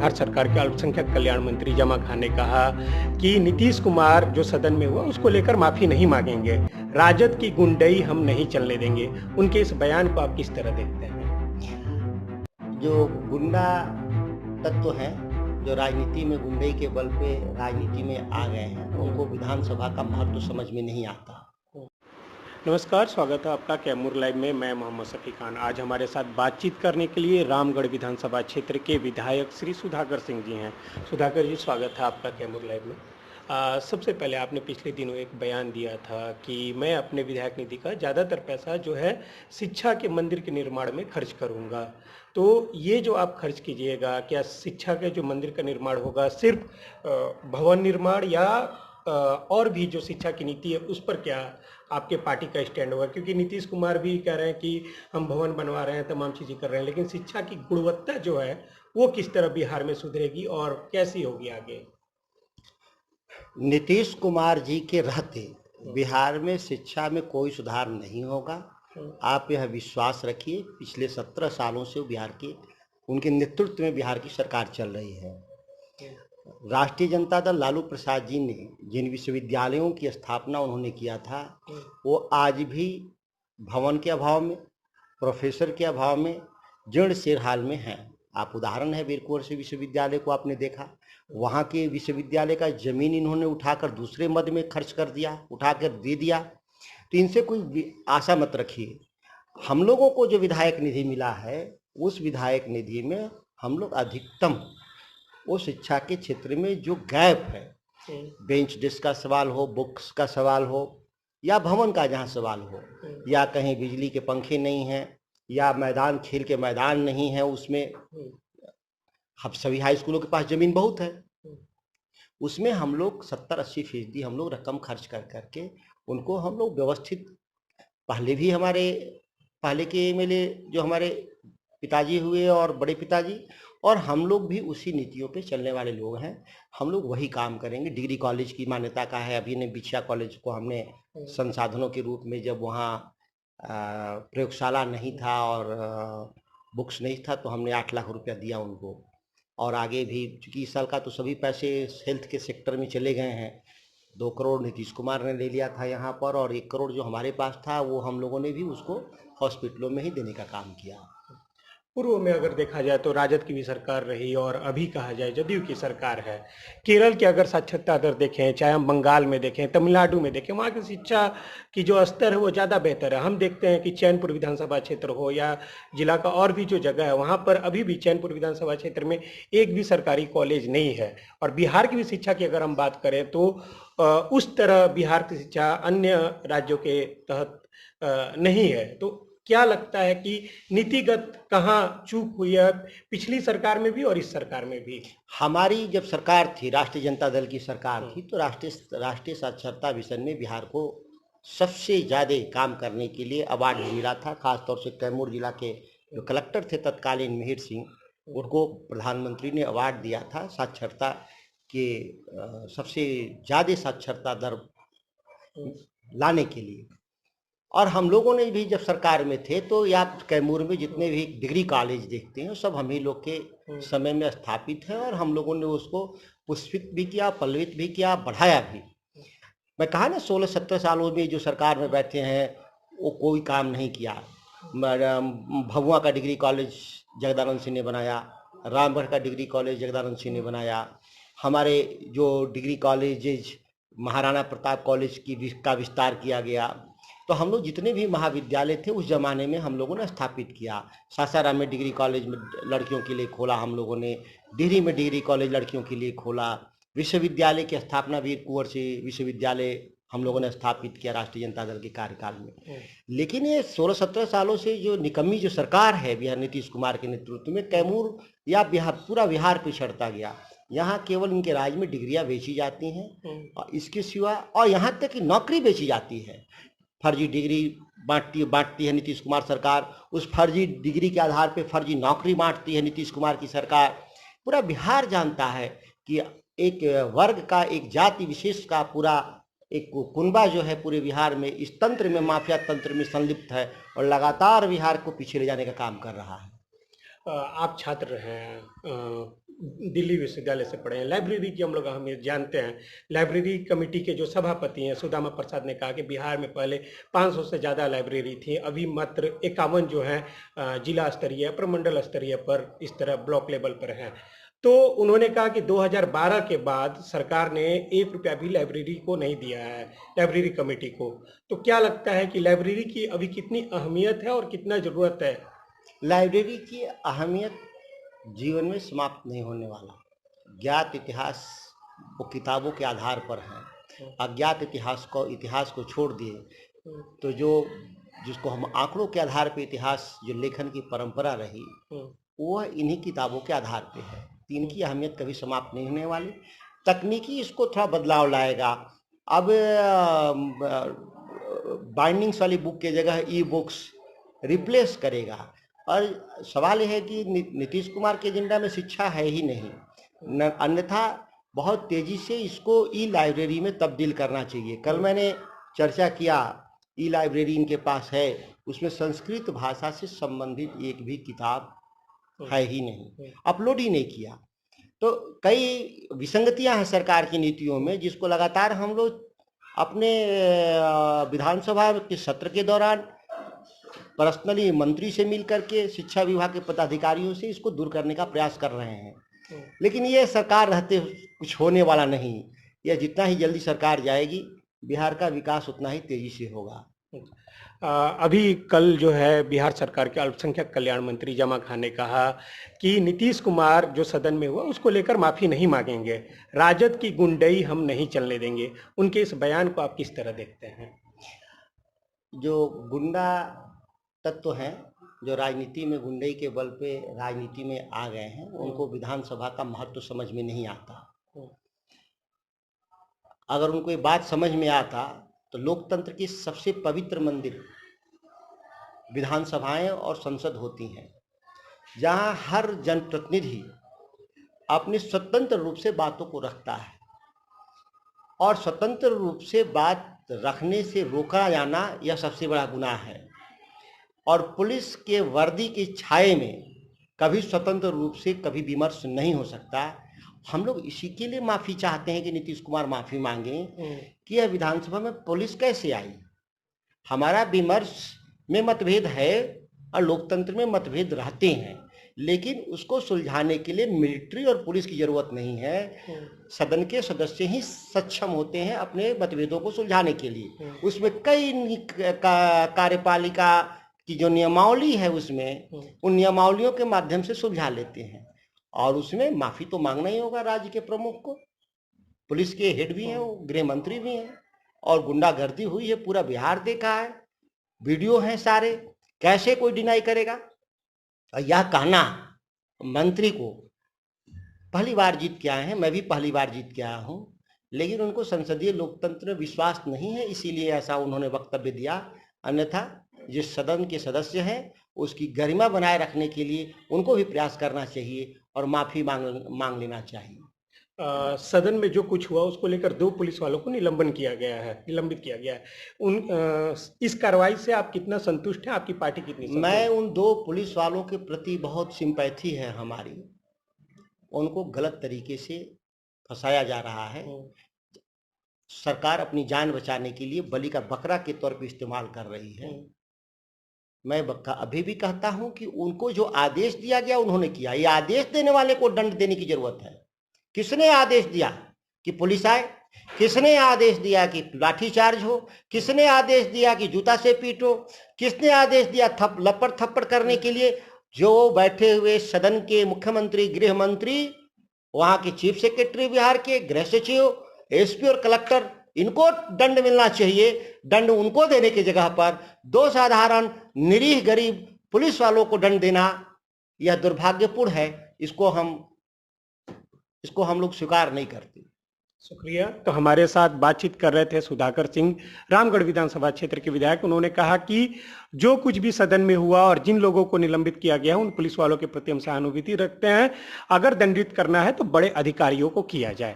भारत सरकार के अल्पसंख्यक कल्याण मंत्री जमा खान ने कहा कि नीतीश कुमार जो सदन में हुआ उसको लेकर माफी नहीं मांगेंगे। राजद की गुंडई हम नहीं चलने देंगे। उनके इस बयान को आप किस तरह देखते हैं? जो गुंडा तत्व हैं, जो राजनीति में गुंडई के बल पे राजनीति में आ गए हैं, उनको विधानसभा का महत्व समझ में नहीं आता। नमस्कार, स्वागत है आपका कैमूर लाइव में। मैं मोहम्मद शफी खान। आज हमारे साथ बातचीत करने के लिए रामगढ़ विधानसभा क्षेत्र के विधायक श्री सुधाकर सिंह जी हैं। सुधाकर जी, स्वागत है आपका कैमूर लाइव में। सबसे पहले आपने पिछले दिनों एक बयान दिया था कि मैं अपने विधायक निधि का ज़्यादातर पैसा जो है शिक्षा के मंदिर के निर्माण में खर्च करूंगा। तो ये जो आप खर्च कीजिएगा, क्या शिक्षा के जो मंदिर का निर्माण होगा सिर्फ भवन निर्माण या और भी जो शिक्षा की नीति है उस पर क्या आपके पार्टी का स्टैंड होगा? क्योंकि नीतीश कुमार भी कह रहे हैं कि हम भवन बनवा रहे हैं, तमाम चीज़ें कर रहे हैं, लेकिन शिक्षा की गुणवत्ता जो है वो किस तरह बिहार में सुधरेगी और कैसी होगी आगे? नीतीश कुमार जी के रहते बिहार में शिक्षा में कोई सुधार नहीं होगा। आप यह विश्वास रखिए, पिछले 17 सालों से बिहार के उनके नेतृत्व में बिहार की सरकार चल रही है। राष्ट्रीय जनता दल लालू प्रसाद जी ने जिन विश्वविद्यालयों की स्थापना उन्होंने किया था, वो आज भी भवन के अभाव में, प्रोफेसर के अभाव में जीर्ण शीर्ण हाल में हैं। आप उदाहरण है वीर कुंवर सिंह विश्वविद्यालय को आपने देखा, वहाँ के विश्वविद्यालय का जमीन इन्होंने उठाकर दूसरे मद में खर्च कर दिया, उठाकर दे दिया। तो इनसे कोई आशा मत रखिए। हम लोगों को जो विधायक निधि मिला है, उस विधायक निधि में हम लोग अधिकतम वो शिक्षा के क्षेत्र में जो गैप है, बेंच डेस्क का सवाल हो, बुक्स का सवाल हो, या भवन का जहाँ सवाल हो, या कहीं बिजली के पंखे नहीं हैं, या मैदान खेल के मैदान नहीं है, उसमें हम सभी हाई स्कूलों के पास जमीन बहुत है, उसमें हम लोग 70-80% हम लोग रकम खर्च कर करके उनको हम लोग व्यवस्थित, पहले के एमएलए जो हमारे पिताजी हुए और बड़े पिताजी, और हम लोग भी उसी नीतियों पे चलने वाले लोग हैं। हम लोग वही काम करेंगे। डिग्री कॉलेज की मान्यता का है, अभी ने बिछिया कॉलेज को हमने संसाधनों के रूप में, जब वहाँ प्रयोगशाला नहीं था और बुक्स नहीं था, तो हमने 8 लाख रुपया दिया उनको। और आगे भी चूँकि इस साल का तो सभी पैसे हेल्थ के सेक्टर में चले गए हैं। 2 करोड़ नीतीश कुमार ने ले लिया था यहाँ पर, और 1 करोड़ जो हमारे पास था वो हम लोगों ने भी उसको हॉस्पिटलों में ही देने का काम किया। पूर्व में अगर देखा जाए तो राजद की भी सरकार रही और अभी कहा जाए जदयू की सरकार है। केरल की अगर साक्षरता दर देखें, चाहे हम बंगाल में देखें, तमिलनाडु में देखें, वहाँ की शिक्षा की जो स्तर है वो ज़्यादा बेहतर है। हम देखते हैं कि चैनपुर विधानसभा क्षेत्र हो या जिला का और भी जो जगह है, वहाँ पर अभी भी चैनपुर विधानसभा क्षेत्र में एक भी सरकारी कॉलेज नहीं है। और बिहार की भी शिक्षा की अगर हम बात करें तो उस तरह बिहार की शिक्षा अन्य राज्यों के तहत नहीं है। तो क्या लगता है कि नीतिगत कहाँ चूक हुई है, पिछली सरकार में भी और इस सरकार में भी? हमारी जब सरकार थी, राष्ट्रीय जनता दल की सरकार थी, तो राष्ट्रीय साक्षरता मिशन में बिहार को सबसे ज़्यादा काम करने के लिए अवार्ड मिला था। खासतौर से कैमूर जिला के जो कलेक्टर थे तत्कालीन मिहिर सिंह, उनको प्रधानमंत्री ने अवार्ड दिया था साक्षरता के सबसे ज़्यादा साक्षरता दर लाने के लिए। और हम लोगों ने भी जब सरकार में थे, तो या कैमूर में जितने भी डिग्री कॉलेज देखते हैं सब हम ही लोग के समय में स्थापित है, और हम लोगों ने उसको पुष्पित भी किया, पल्लवित भी किया, बढ़ाया भी। मैं कहा ना, 16-17 सालों में जो सरकार में बैठे हैं वो कोई काम नहीं किया। भभुआ का डिग्री कॉलेज जगदानंद सिंह ने बनाया, रामगढ़ का डिग्री कॉलेज जगदानंद सिंह ने बनाया, हमारे जो degree colleges Maharana Pratap college का विस्तार किया गया। तो हम लोग जितने भी महाविद्यालय थे उस जमाने में हम लोगों ने स्थापित किया। सासाराम में डिग्री कॉलेज में लड़कियों के लिए खोला हम लोगों ने, डिहरी में डिग्री कॉलेज लड़कियों के लिए खोला, विश्वविद्यालय की स्थापना वीर कुंवर सिंह विश्वविद्यालय हम लोगों ने स्थापित किया राष्ट्रीय जनता दल के कार्यकाल में। लेकिन ये 16-17 सालों से जो निकम्मी जो सरकार है बिहार नीतीश कुमार के नेतृत्व में, कैमूर या बिहार पूरा बिहार पिछड़ता गया। यहाँ केवल इनके राज्य में डिग्रियाँ बेची जाती हैं, और इसके सिवा, और यहाँ तक कि नौकरी बेची जाती है। फर्जी डिग्री बांटती है नीतीश कुमार सरकार, उस फर्जी डिग्री के आधार पे फर्जी नौकरी बांटती है नीतीश कुमार की सरकार। पूरा बिहार जानता है कि एक वर्ग का, एक जाति विशेष का पूरा एक कुनबा जो है पूरे बिहार में इस तंत्र में, माफिया तंत्र में संलिप्त है, और लगातार बिहार को पीछे ले जाने का काम कर रहा है। आप छात्र हैं, दिल्ली विश्वविद्यालय से पढ़े हैं, लाइब्रेरी की हम लोग अहमियत जानते हैं। लाइब्रेरी कमेटी के जो सभापति हैं सुदामा प्रसाद ने कहा कि बिहार में पहले 500 से ज़्यादा लाइब्रेरी थी, अभी मात्र 51 जो है जिला स्तरीय प्रमंडल स्तरीय पर इस तरह ब्लॉक लेवल पर हैं। तो उन्होंने कहा कि 2012 के बाद सरकार ने 1 रुपया भी लाइब्रेरी को नहीं दिया है, लाइब्रेरी कमेटी को। तो क्या लगता है कि लाइब्रेरी की अभी कितनी अहमियत है और कितना ज़रूरत है? लाइब्रेरी की अहमियत जीवन में समाप्त नहीं होने वाला। ज्ञात इतिहास वो किताबों के आधार पर है, अज्ञात इतिहास को छोड़ दिए तो जिसको हम आंकड़ों के आधार पर इतिहास जो लेखन की परंपरा रही वह इन्हीं किताबों के आधार पे है। इनकी अहमियत कभी समाप्त नहीं होने वाली। तकनीकी इसको थोड़ा बदलाव लाएगा। अब बाइंडिंग्स वाली बुक के जगह ई बुक्स रिप्लेस करेगा। और सवाल यह है कि नीतीश कुमार के एजेंडा में शिक्षा है ही नहीं, अन्यथा बहुत तेजी से इसको ई लाइब्रेरी में तब्दील करना चाहिए। कल मैंने चर्चा किया, ई लाइब्रेरी इनके पास है, उसमें संस्कृत भाषा से संबंधित एक भी किताब है ही नहीं, अपलोड ही नहीं किया। तो कई विसंगतियां हैं सरकार की नीतियों में, जिसको लगातार हम लोग अपने विधानसभा के सत्र के दौरान पर्सनली मंत्री से मिल करके शिक्षा विभाग के पदाधिकारियों से इसको दूर करने का प्रयास कर रहे हैं। लेकिन ये सरकार रहते कुछ होने वाला नहीं। यह जितना ही जल्दी सरकार जाएगी बिहार का विकास उतना ही तेजी से होगा। अभी कल जो है बिहार सरकार के अल्पसंख्यक कल्याण मंत्री जमा खान ने कहा कि नीतीश कुमार जो सदन में हुआ उसको लेकर माफी नहीं मांगेंगे, राजद की गुंडई हम नहीं चलने देंगे। उनके इस बयान को आप किस तरह देखते हैं? जो गुंडा तत्व हैं, जो राजनीति में गुंडई के बल पे राजनीति में आ गए हैं, उनको विधानसभा का महत्व समझ में नहीं आता। अगर उनको ये बात समझ में आता तो लोकतंत्र की सबसे पवित्र मंदिर विधानसभाएं और संसद होती हैं, जहां हर जनप्रतिनिधि अपने स्वतंत्र रूप से बातों को रखता है। और स्वतंत्र रूप से बात रखने से रोका जाना यह सबसे बड़ा गुनाह है। और पुलिस के वर्दी की छाये में कभी स्वतंत्र रूप से कभी विमर्श नहीं हो सकता। हम लोग इसी के लिए माफ़ी चाहते हैं कि नीतीश कुमार माफ़ी मांगें कि यह विधानसभा में पुलिस कैसे आई। हमारा विमर्श में मतभेद है और लोकतंत्र में मतभेद रहते हैं, लेकिन उसको सुलझाने के लिए मिलिट्री और पुलिस की ज़रूरत नहीं है। सदन के सदस्य ही सक्षम होते हैं अपने मतभेदों को सुलझाने के लिए। उसमें कई कार्यपालिका की जो नियमावली है उसमें उन नियमावलियों के माध्यम से सुलझा लेते हैं। और उसमें माफ़ी तो मांगना ही होगा राज्य के प्रमुख को। पुलिस के हेड भी हैं, वो गृह मंत्री भी हैं। और गुंडागर्दी हुई है, पूरा बिहार देखा है, वीडियो हैं सारे, कैसे कोई डिनाई करेगा? और यह कहना मंत्री को पहली बार जीत के आए हैं, मैं भी पहली बार जीत के आया हूँ, लेकिन उनको संसदीय लोकतंत्र में विश्वास नहीं है, इसीलिए ऐसा उन्होंने वक्तव्य दिया। अन्यथा जिस सदन के सदस्य हैं उसकी गरिमा बनाए रखने के लिए उनको भी प्रयास करना चाहिए और माफ़ी मांग लेना चाहिए। सदन में जो कुछ हुआ उसको लेकर 2 पुलिस वालों को निलंबित किया गया है। इस कार्रवाई से आप कितना संतुष्ट हैं? आपकी पार्टी कितनी संतुष्ट? मैं उन 2 पुलिस वालों के प्रति बहुत सिंपैथी है हमारी। उनको गलत तरीके से फंसाया जा रहा है। सरकार अपनी जान बचाने के लिए बलि का बकरा के तौर पर इस्तेमाल कर रही है। मैं अभी भी कहता हूं कि उनको जो आदेश दिया गया उन्होंने किया। ये आदेश देने वाले को दंड देने की जरूरत है। किसने आदेश दिया कि पुलिस आए? किसने आदेश दिया कि लाठीचार्ज हो? किसने आदेश दिया कि जूता से पीटो? किसने आदेश दिया लपड़ थप्पड़ करने के लिए? जो बैठे हुए सदन के मुख्यमंत्री, गृह मंत्री, वहां के चीफ सेक्रेटरी बिहार के, गृह सचिव, एसपी और कलेक्टर, इनको दंड मिलना चाहिए। दंड उनको देने की जगह पर 2 साधारण निरीह गरीब पुलिस वालों को दंड देना यह दुर्भाग्यपूर्ण है। इसको हम लोग स्वीकार नहीं करते। शुक्रिया। तो हमारे साथ बातचीत कर रहे थे सुधाकर सिंह, रामगढ़ विधानसभा क्षेत्र के विधायक। उन्होंने कहा कि जो कुछ भी सदन में हुआ और जिन लोगों को निलंबित किया गया उन पुलिस वालों के प्रति हम सहानुभूति रखते हैं। अगर दंडित करना है तो बड़े अधिकारियों को किया जाए।